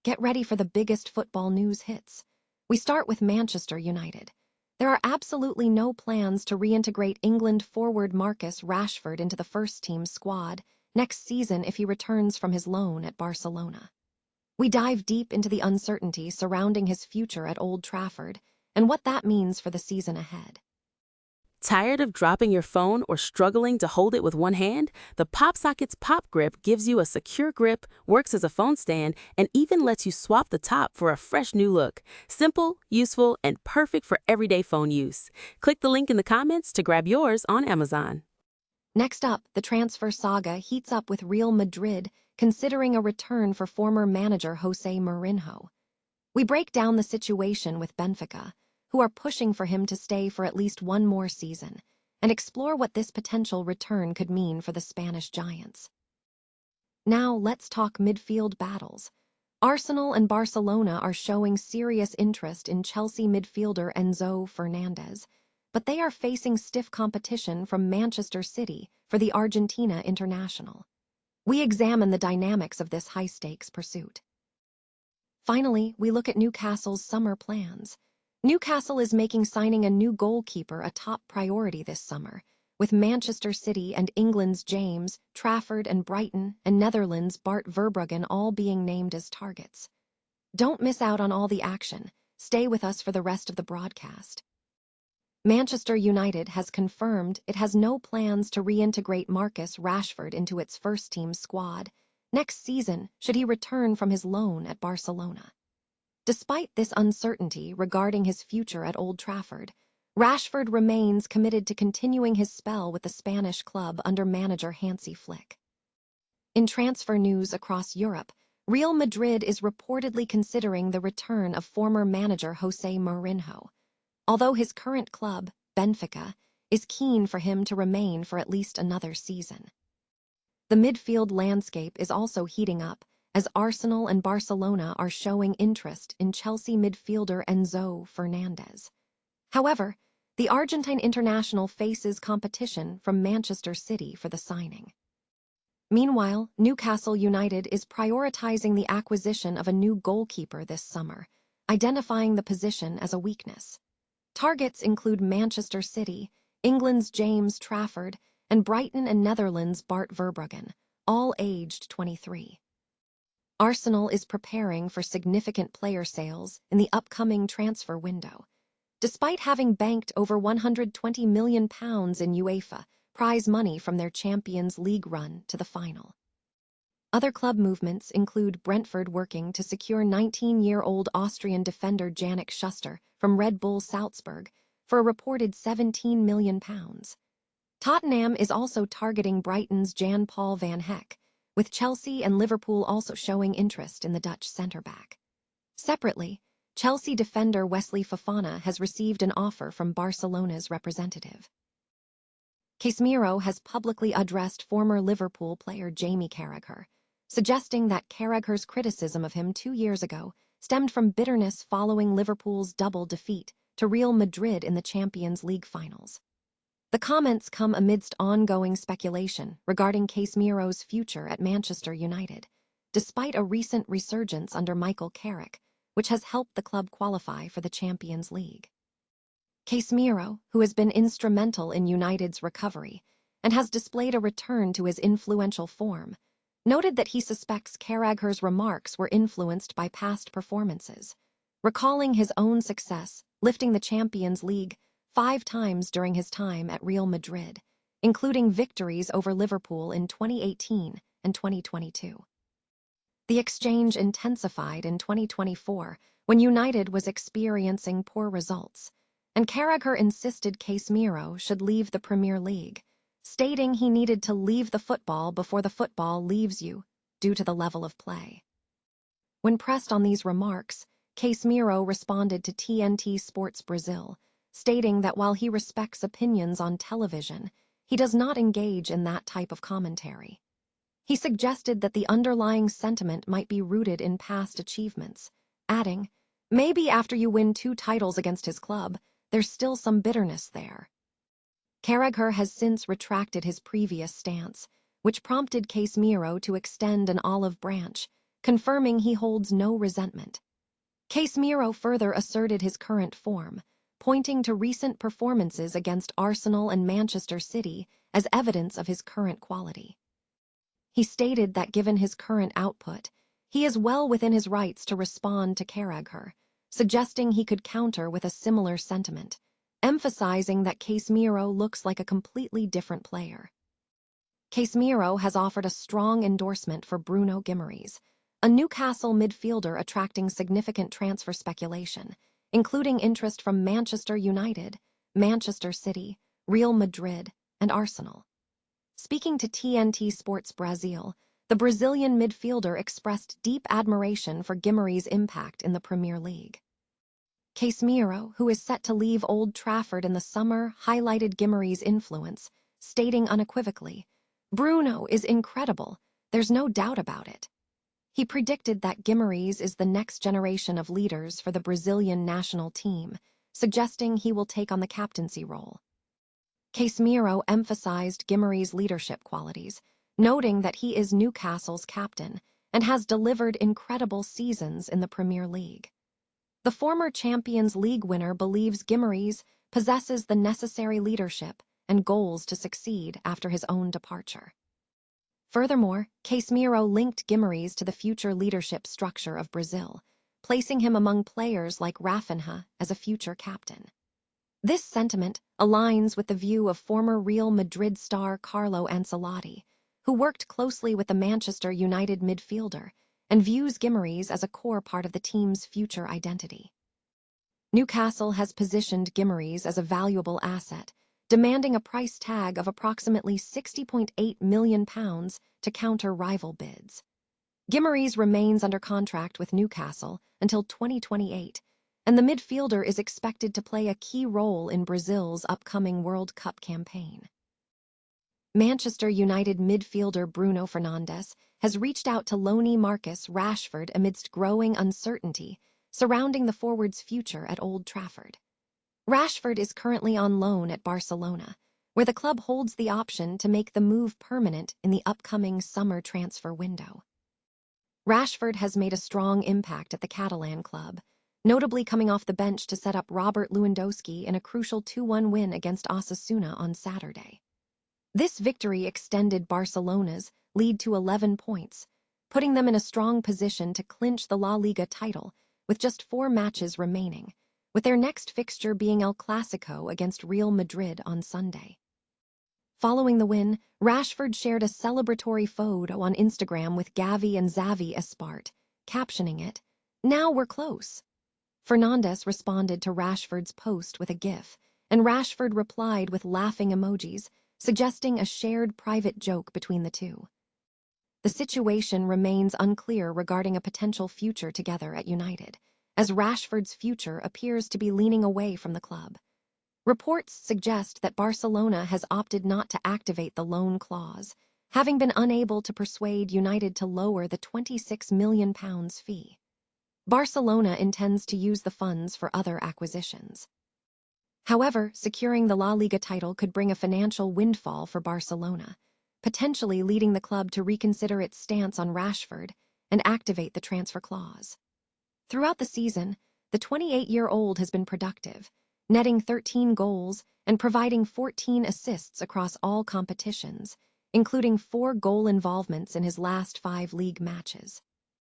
Get ready for the biggest football news hits. We start with Manchester United. There are absolutely no plans to reintegrate England forward Marcus Rashford into the first-team squad next season if he returns from his loan at Barcelona. We dive deep into the uncertainty surrounding his future at Old Trafford and what that means for the season ahead. Tired of dropping your phone or struggling to hold it with one hand? The PopSocket's Pop Grip gives you a secure grip, works as a phone stand, and even lets you swap the top for a fresh new look. Simple, useful, and perfect for everyday phone use. Click the link in the comments to grab yours on Amazon. Next up, the transfer saga heats up with Real Madrid considering a return for former manager Jose Mourinho. We break down the situation with Benfica, who are pushing for him to stay for at least one more season, and explore what this potential return could mean for the Spanish giants. Now let's talk midfield battles. Arsenal and Barcelona are showing serious interest in Chelsea midfielder Enzo Fernandez, but they are facing stiff competition from Manchester City for the Argentina international. We examine the dynamics of this high-stakes pursuit. Finally, we look at Newcastle's summer plans. Newcastle is making signing a new goalkeeper a top priority this summer, with Manchester City and England's James, Trafford and Brighton, and Netherlands' Bart Verbruggen all being named as targets. Don't miss out on all the action. Stay with us for the rest of the broadcast. Manchester United has confirmed it has no plans to reintegrate Marcus Rashford into its first-team squad next season should he return from his loan at Barcelona. Despite this uncertainty regarding his future at Old Trafford, Rashford remains committed to continuing his spell with the Spanish club under manager Hansi Flick. In transfer news across Europe, Real Madrid is reportedly considering the return of former manager Jose Mourinho, although his current club, Benfica, is keen for him to remain for at least another season. The midfield landscape is also heating up, as Arsenal and Barcelona are showing interest in Chelsea midfielder Enzo Fernandez. However, the Argentine international faces competition from Manchester City for the signing. Meanwhile, Newcastle United is prioritizing the acquisition of a new goalkeeper this summer, identifying the position as a weakness. Targets include Manchester City, England's James Trafford, and Brighton and Netherlands' Bart Verbruggen, all aged 23. Arsenal is preparing for significant player sales in the upcoming transfer window, despite having banked over £120 million in UEFA prize money from their Champions League run to the final. Other club movements include Brentford working to secure 19-year-old Austrian defender Jannik Schuster from Red Bull Salzburg for a reported £17 million. Tottenham is also targeting Brighton's Jan-Paul van Hecke, with Chelsea and Liverpool also showing interest in the Dutch centre-back. Separately, Chelsea defender Wesley Fofana has received an offer from Barcelona's representative. Casemiro has publicly addressed former Liverpool player Jamie Carragher, suggesting that Carragher's criticism of him 2 years ago stemmed from bitterness following Liverpool's double defeat to Real Madrid in the Champions League finals. The comments come amidst ongoing speculation regarding Casemiro's future at Manchester United, despite a recent resurgence under Michael Carrick, which has helped the club qualify for the Champions League. Casemiro, who has been instrumental in United's recovery and has displayed a return to his influential form, noted that he suspects Carragher's remarks were influenced by past performances, recalling his own success lifting the Champions League 5 times during his time at Real Madrid, including victories over Liverpool in 2018 and 2022. The exchange intensified in 2024 when United was experiencing poor results, and Carragher insisted Casemiro should leave the Premier League, stating he needed to leave the football before the football leaves you due to the level of play. When pressed on these remarks, Casemiro responded to TNT Sports Brazil, stating that while he respects opinions on television, he does not engage in that type of commentary. He suggested that the underlying sentiment might be rooted in past achievements, adding, "Maybe after you win 2 titles against his club, there's still some bitterness there." Carragher has since retracted his previous stance, which prompted Casemiro to extend an olive branch, confirming he holds no resentment. Casemiro further asserted his current form, pointing to recent performances against Arsenal and Manchester City as evidence of his current quality. He stated that given his current output, he is well within his rights to respond to Carragher, suggesting he could counter with a similar sentiment, emphasizing that Casemiro looks like a completely different player. Casemiro has offered a strong endorsement for Bruno Guimaraes, a Newcastle midfielder attracting significant transfer speculation, including interest from Manchester United, Manchester City, Real Madrid, and Arsenal. Speaking to TNT Sports Brazil, the Brazilian midfielder expressed deep admiration for Guimaraes' impact in the Premier League. Casemiro, who is set to leave Old Trafford in the summer, highlighted Guimaraes' influence, stating unequivocally, "Bruno is incredible, there's no doubt about it." He predicted that Guimaraes is the next generation of leaders for the Brazilian national team, suggesting he will take on the captaincy role. Casemiro emphasized Guimaraes' leadership qualities, noting that he is Newcastle's captain and has delivered incredible seasons in the Premier League. The former Champions League winner believes Guimaraes possesses the necessary leadership and goals to succeed after his own departure. Furthermore, Casemiro linked Guimaraes to the future leadership structure of Brazil, placing him among players like Rafinha as a future captain. This sentiment aligns with the view of former Real Madrid star Carlo Ancelotti, who worked closely with the Manchester United midfielder and views Guimaraes as a core part of the team's future identity. Newcastle has positioned Guimaraes as a valuable asset, demanding a price tag of approximately £60.8 million to counter rival bids. Guimaraes remains under contract with Newcastle until 2028, and the midfielder is expected to play a key role in Brazil's upcoming World Cup campaign. Manchester United midfielder Bruno Fernandes has reached out to loanee Marcus Rashford amidst growing uncertainty surrounding the forward's future at Old Trafford. Rashford is currently on loan at Barcelona, where the club holds the option to make the move permanent in the upcoming summer transfer window. Rashford has made a strong impact at the Catalan club, notably coming off the bench to set up Robert Lewandowski in a crucial 2-1 win against Osasuna on Saturday. This victory extended Barcelona's lead to 11 points, putting them in a strong position to clinch the La Liga title with just 4 matches remaining, with their next fixture being El Clasico against Real Madrid on Sunday. Following the win, Rashford shared a celebratory photo on Instagram with Gavi and Xavi Espart, captioning it, "Now we're close." Fernandes responded to Rashford's post with a GIF, and Rashford replied with laughing emojis, suggesting a shared private joke between the two. The situation remains unclear regarding a potential future together at United, as Rashford's future appears to be leaning away from the club. Reports suggest that Barcelona has opted not to activate the loan clause, having been unable to persuade United to lower the £26 million fee. Barcelona intends to use the funds for other acquisitions. However, securing the La Liga title could bring a financial windfall for Barcelona, potentially leading the club to reconsider its stance on Rashford and activate the transfer clause. Throughout the season, the 28-year-old has been productive, netting 13 goals and providing 14 assists across all competitions, including 4 goal involvements in his last 5 league matches.